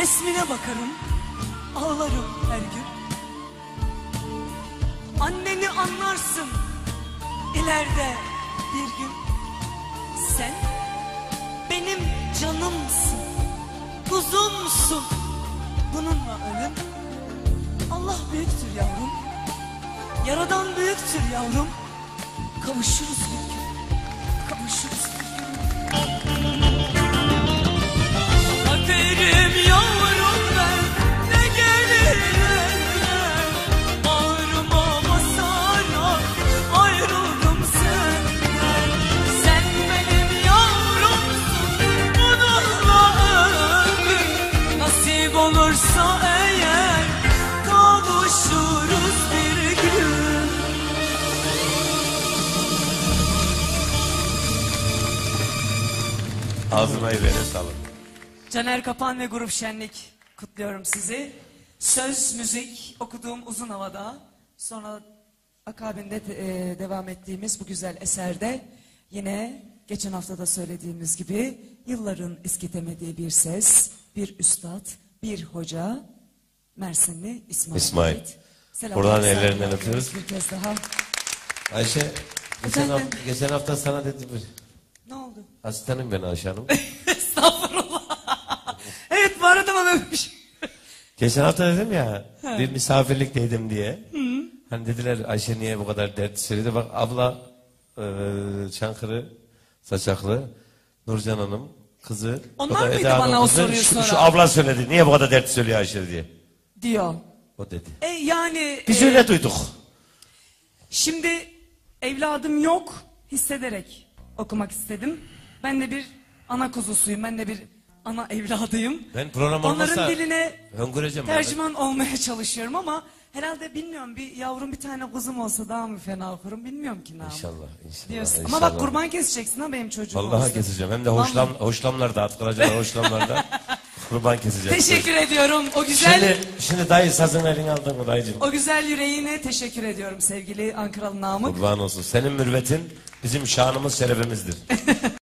resmine bakarım, ağlarım her gün. Anneni anlarsın ileride bir gün. Sen benim canımsın, kuzumsun. Bununla ölüm. Allah büyüktür yavrum, Yaradan büyüktür yavrum. Kavuşuruz bir gün, kavuşuruz bir gün. Kaderim yavrum ben, ne gelir elden. Bağrıma basarak ayrıldım senden. Sen benim yavrumsun, bununla ömür. Nasip olursa eğer kavuşuruz bir gün. Ağzına yüreğine sağlık. Caner Kapan ve Grup Şenlik kutluyorum sizi. Söz, müzik, okuduğum Uzun Havada, sonra akabinde devam ettiğimiz bu güzel eserde yine geçen hafta da söylediğimiz gibi yılların eskitemediği bir ses, bir üstad, bir hoca, Mersinli İsmail. Buradan ellerinden öpüyoruz. Bir kez daha. Ayşe, geçen hafta sana dedim. Ne oldu? Asistanım ben Ayşe Hanım. Estağfurullah. Evet, bu arada bana öpmüş. Geçen hafta dedim ya, bir misafirlikteydim diye. Hani dediler Ayşe niye bu kadar dert söyledi. Bak abla Çankırı Saçaklı Nurcan Hanım kızı. Onlar mıydı bana o soruyu soran? Şu abla söyledi. Niye bu kadar dert söylüyor Ayşe diye. Diyor. O dedi. Yani Biz öyle duyduk. şimdi evladım yok, hissederek okumak istedim. Ben de bir ana kuzusuyum, ben de bir ana evladıyım. Ben program olmasa onların diline öngöreceğim. tercüman olmaya çalışıyorum ama herhalde bilmiyorum, bir yavrum bir tane kuzum olsa daha mı fena okurum bilmiyorum ki ne yapayım. İnşallah. Diyorsun. İnşallah. Ama bak kurban keseceksin ha benim çocuğum Vallahi olsa. keseceğim. Hem de hoşlamlarda atkılacaklar hoşlamlarda kurban keseceğim. Teşekkür ediyorum. O güzel Şimdi dayı sazın elini aldın mı dayıcığım? o güzel yüreğine teşekkür ediyorum sevgili Ankaralı Namık. Kurban olsun. Senin mürvetin bizim şanımız şerefimizdir.